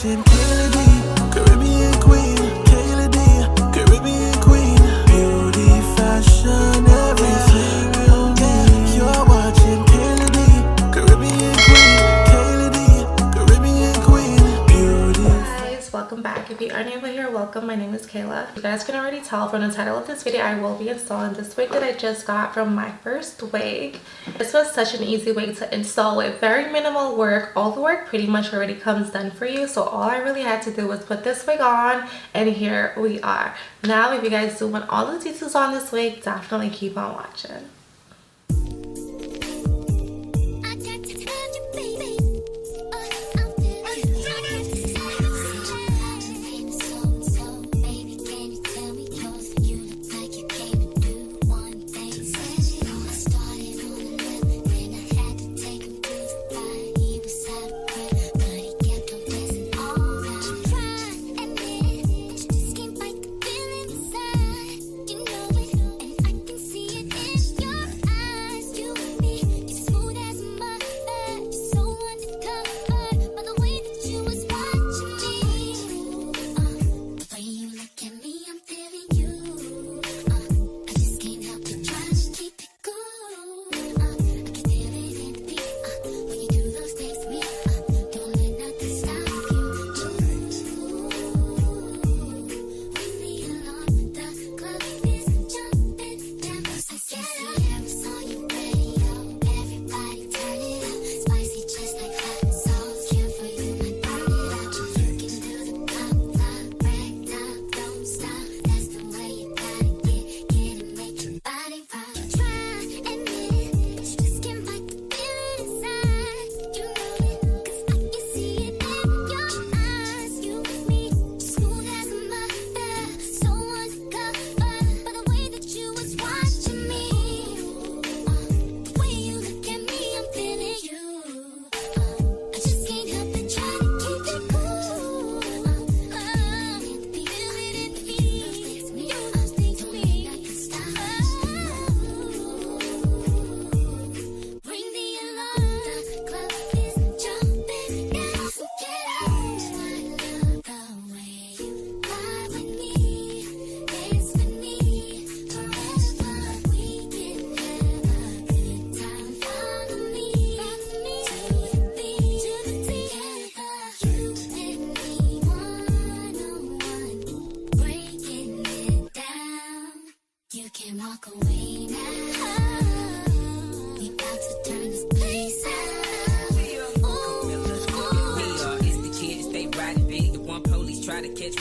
watching 𝗙𝗶𝘁𝗁𝗂𝗃, Caribbean queen, 𝗙𝗶𝘁, Caribbean queen, beauty, fashion, everything real me. You're watching 𝗙𝗶𝘁, Caribbean queen, 𝗙𝗶𝘁, Caribbean queen, beauty. Guys, welcome back. If you are new here, welcome. My name is Kayla. You guys can already tell from the title of this video, I will be installing this wig that I just got from Myfirstwig. This was such an easy wig to install with very minimal work. All the work pretty much already comes done for you, so all I really had to do was put this wig on, and here we are. Now if you guys do want all the details on this wig, definitely keep on watching.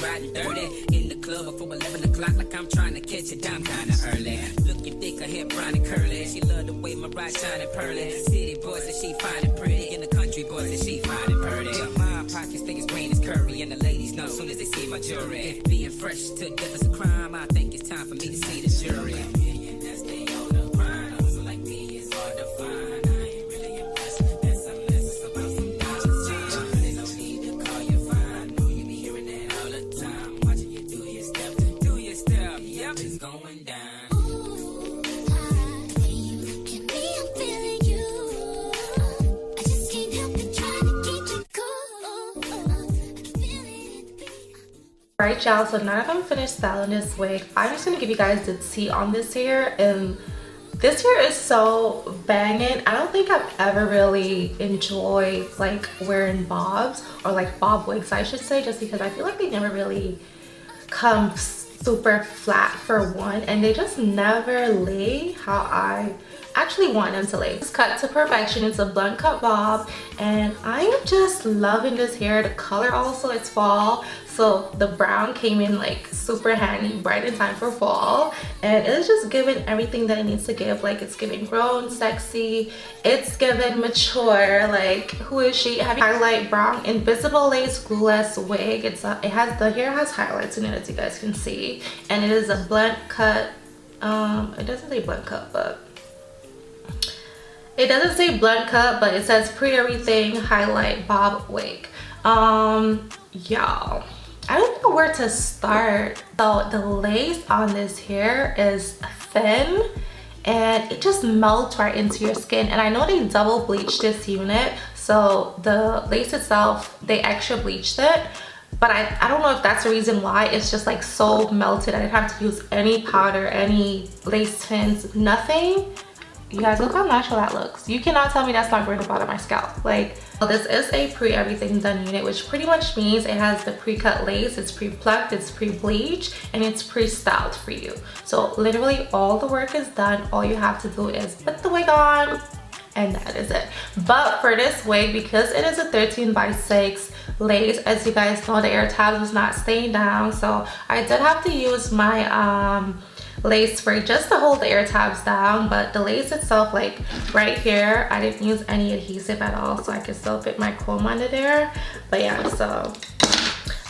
Riding dirty in the club before 11 o'clock, like I'm trying to catch it down kinda early. Looking thick, her hair brown and curly. She love the way my ride shine and pearly. City boys that she fine and pretty, and the country boys that she fine and pretty. My pockets think it's green as curry, and the ladies know as soon as they see my jewelry. If being fresh to death is a crime, I think it's time for me to see the jury. That's they on the grind. Hustle like me is hard to find. I ain't really impressed. That's unless it's about some dollars. They don't need to call you fine. Know you be hearing that all the time. Watching you do your step. Do your step. Yep, it's going down. Alright y'all, so now that I'm finished styling this wig, I'm just gonna give you guys the tea on this hair. And this hair is so banging. I don't think I've ever really enjoyed like wearing bobs, or like bob wigs I should say, just because I feel like they never really come super flat for one, and they just never lay how I actually want them to lay. It's cut to perfection. It's a blunt cut bob, and I'm just loving this hair. The color also, it's fall, so the brown came in like super handy, bright in time for fall, and it's just giving everything that it needs to give. Like, it's giving grown, sexy, it's giving mature. Like, who is she? Having highlight brown invisible lace glueless wig. The hair has highlights in it, as you guys can see, and it is a blunt cut. It doesn't say blunt cut, but it doesn't say blunt cut, but it says pre-everything highlight bob wig. Y'all, I don't know where to start. So the lace on this hair is thin, and it just melts right into your skin. And I know they double bleached this unit, so the lace itself, they extra bleached it. But I don't know if that's the reason why. It's just like so melted. I didn't have to use any powder, any lace tints, nothing. You guys, look how natural that looks. You cannot tell me that's not going to bother my scalp. Like, this is a pre-everything done unit, which pretty much means it has the pre-cut lace, it's pre-plucked, it's pre-bleached, and it's pre-styled for you. So literally all the work is done. All you have to do is put the wig on, and that is it. But for this wig, because it is a 13x6 lace, as you guys know, the air tabs was not staying down, so I did have to use my lace spray just to hold the air tabs down. But the lace itself, like right here, I didn't use any adhesive at all, so I can still fit my comb under there. But yeah, so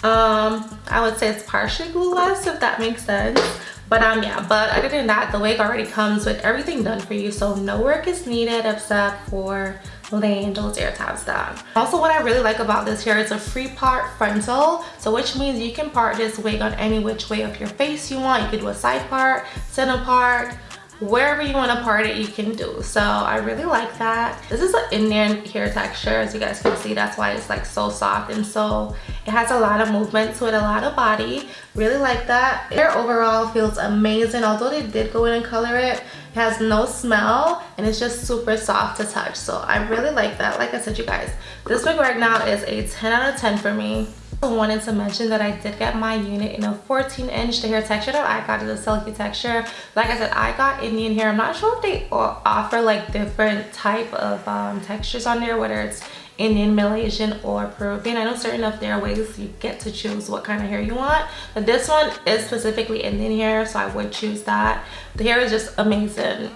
I would say it's partially glueless, if that makes sense. But yeah, but other than that, the wig already comes with everything done for you, so no work is needed except for laying those air tabs down. Also, what I really like about this here is a free part frontal, so which means you can part this wig on any which way of your face you want. You could do a side part, center part, wherever you want to part it, you can do. So I really like that. This is an Indian hair texture, as you guys can see. That's why it's like so soft, and so it has a lot of movement to it, a lot of body. Really like that. Hair overall feels amazing. Although they did go in and color it, it has no smell, and it's just super soft to touch. So I really like that. Like I said, you guys, this wig right now is a 10 out of 10 for me. I wanted to mention that I did get my unit in a 14-inch. The hair texture that I got is a silky texture. Like I said, I got Indian hair. I'm not sure if they offer like different type of textures on there, whether it's Indian, Malaysian, or Peruvian. I know certain of their wigs you get to choose what kind of hair you want, but this one is specifically Indian hair, so I would choose that. The hair is just amazing.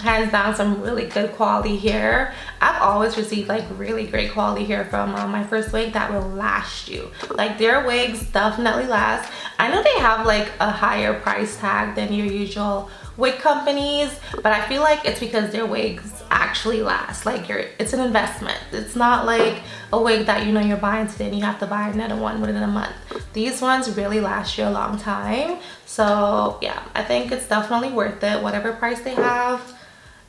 Hands down, some really good quality hair. I've always received like really great quality hair from Myfirstwig that will last you. Like, their wigs definitely last. I know they have like a higher price tag than your usual wig companies, but I feel like it's because their wigs actually last. Like, it's an investment. It's not like a wig that you know you're buying today and you have to buy another one within a month. These ones really last you a long time. So yeah, I think it's definitely worth it. Whatever price they have,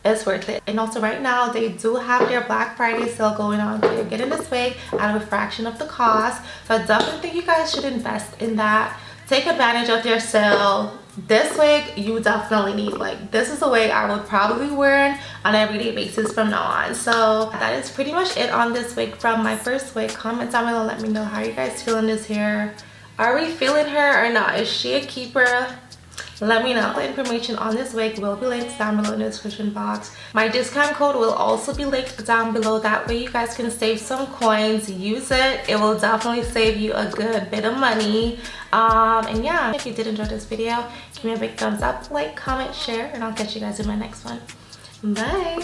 it's worth it. And also right now they do have their Black Friday sale going on, so you're getting this wig at a fraction of the cost. So I definitely think you guys should invest in that. Take advantage of their sale. This wig you definitely need. Like, this is a wig I would probably wear on an everyday basis from now on. So that is pretty much it on this wig from Myfirstwig. Comment down below, let me know how you guys feeling this hair. Are we feeling her or not? Is she a keeper? Let me know. The information on this wig will be linked down below in the description box. My discount code will also be linked down below. That way you guys can save some coins. Use it. It will definitely save you a good bit of money. And yeah, if you did enjoy this video, give me a big thumbs up, like, comment, share, and I'll catch you guys in my next one. Bye.